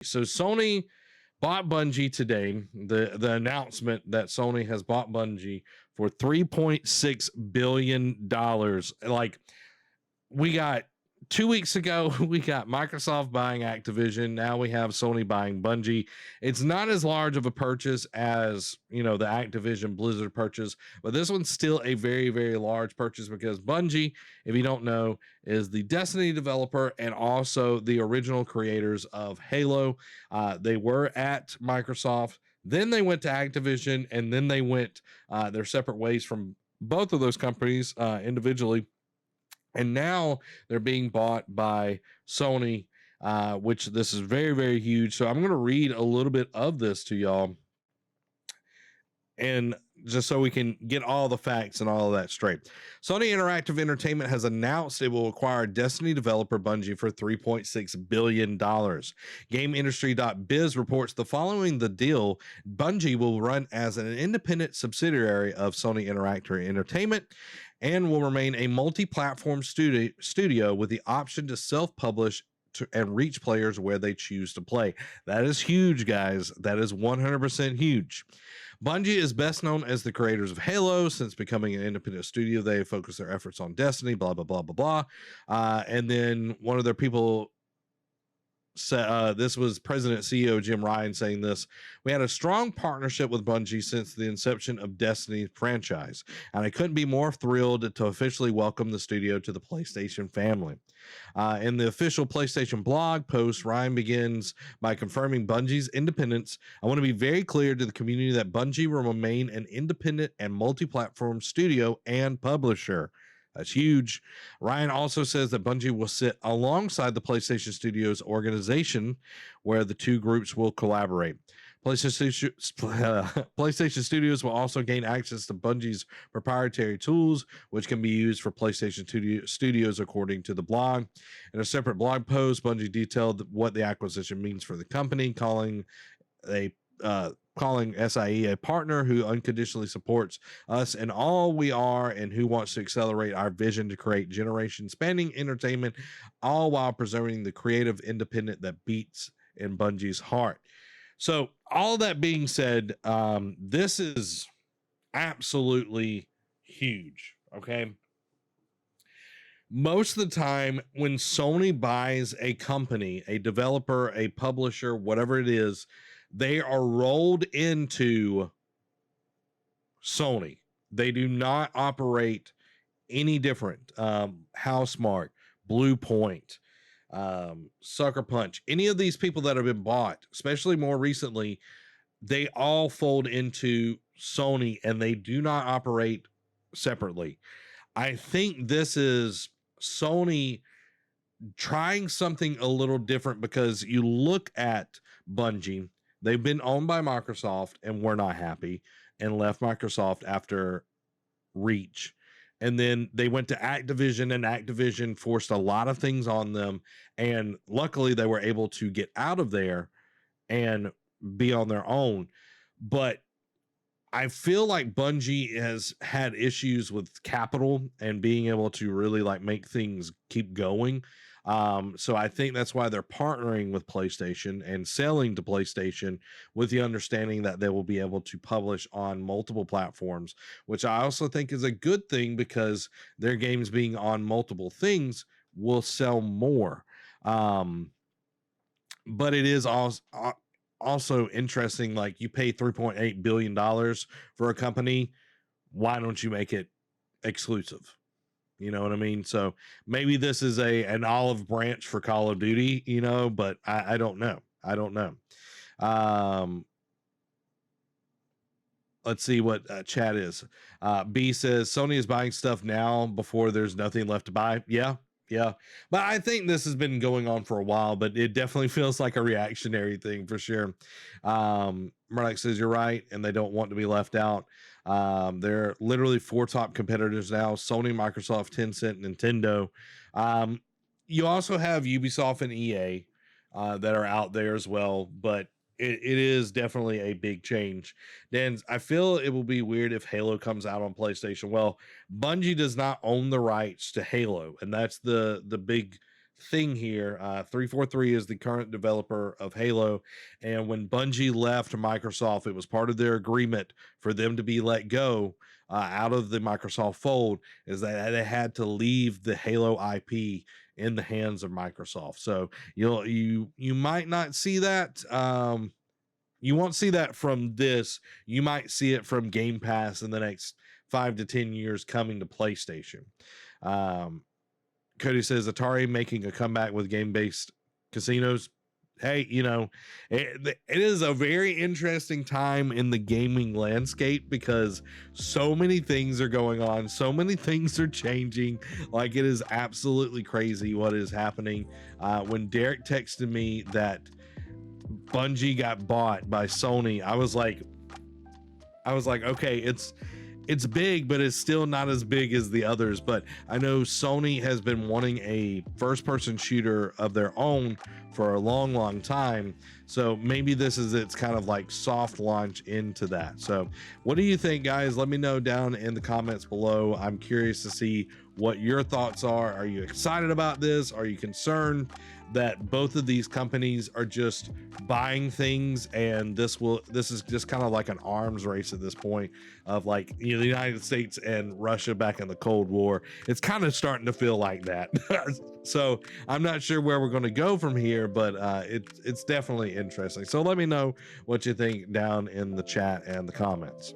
So Sony bought Bungie today. The announcement that Sony has bought Bungie for $3.6 billion. Like, we got 2 weeks ago, we got Microsoft buying Activision. Now we have Sony buying Bungie. It's not as large of a purchase as, the Activision Blizzard purchase, but this one's still a very, very large purchase because Bungie, if you don't know, is the Destiny developer and also the original creators of Halo. They were at Microsoft, then they went to Activision, and then they went their separate ways from both of those companies individually. And now they're being bought by Sony, which this is very, very huge. So I'm going to read a little bit of this to y'all, and just so we can get all the facts and all of that straight. Sony Interactive Entertainment has announced it will acquire Destiny developer Bungie for $3.6 billion. GameIndustry.biz reports the following the deal, Bungie will run as an independent subsidiary of Sony Interactive Entertainment and will remain a multi-platform studio with the option to self-publish and reach players where they choose to play. That is huge, guys. That is 100% huge. Bungie is best known as the creators of Halo. Since becoming an independent studio, they focus their efforts on Destiny, blah, blah, blah, blah, blah. And then one of their people said, this was President CEO Jim Ryan saying this: we had a strong partnership with Bungie since the inception of Destiny franchise, and I couldn't be more thrilled to officially welcome the studio to the PlayStation family. In the official PlayStation blog post, Ryan begins by confirming Bungie's independence. I want to be very clear to the community that Bungie will remain an independent and multi-platform studio and publisher. That's huge. Ryan also says that Bungie will sit alongside the PlayStation Studios organization, where the two groups will collaborate. PlayStation Studios will also gain access to Bungie's proprietary tools, which can be used for PlayStation Studios, according to the blog. In a separate blog post, Bungie detailed what the acquisition means for the company, calling SIE a partner who unconditionally supports us and all we are, and who wants to accelerate our vision to create generation-spanning entertainment, all while preserving the creative independence that beats in Bungie's heart. So, all that being said, this is absolutely huge, okay? Most of the time, when Sony buys a company, a developer, a publisher, whatever it is, they are rolled into Sony. They do not operate any different. Housemark, Blue Point, Sucker Punch, any of these people that have been bought, especially more recently, they all fold into Sony and they do not operate separately. I think this is Sony trying something a little different, because you look at Bungie, they've been owned by Microsoft and were not happy and left Microsoft after Reach. And then they went to Activision, and Activision forced a lot of things on them. And luckily they were able to get out of there and be on their own. But I feel like Bungie has had issues with capital and being able to really make things keep going. So I think that's why they're partnering with PlayStation and selling to PlayStation, with the understanding that they will be able to publish on multiple platforms, which I also think is a good thing, because their games being on multiple things will sell more. But it is also interesting, you pay $3.8 billion for a company. Why don't you make it exclusive? You know what I mean? So maybe this is an olive branch for Call of Duty, but I don't know. I don't know. Let's see what chat is. B says, Sony is buying stuff now before there's nothing left to buy. Yeah. But I think this has been going on for a while, but it definitely feels like a reactionary thing for sure. Murdoch says, you're right, and they don't want to be left out. They're literally 4 top competitors now: Sony, Microsoft, Tencent, Nintendo. You also have Ubisoft and EA that are out there as well, but it is definitely a big change. Dan, I feel it will be weird if Halo comes out on PlayStation. Well, Bungie does not own the rights to Halo, and that's the big thing here. 343 is the current developer of Halo, and when Bungie left Microsoft, it was part of their agreement for them to be let go out of the Microsoft fold, is that they had to leave the Halo IP in the hands of Microsoft. So you might not see that. You won't see that from this. You might see it from Game Pass in the next 5 to 10 years coming to PlayStation. Cody says Atari making a comeback with game-based casinos. Hey, it is a very interesting time in the gaming landscape because so many things are going on. So many things are changing. Like, it is absolutely crazy what is happening. When Derek texted me that Bungie got bought by Sony, I was like, okay, it's big, but it's still not as big as the others. But I know Sony has been wanting a first-person shooter of their own for a long time. So maybe this is its kind of like soft launch into that. So what do you think, guys? Let me know down in the comments below. I'm curious to see what your thoughts are. Are you excited about this? Are you concerned that both of these companies are just buying things, and this is just kind of like an arms race at this point of, like, the United States and Russia back in the Cold War? It's kind of starting to feel like that. So I'm not sure where we're going to go from here, but it's definitely interesting. So let me know what you think down in the chat and the comments.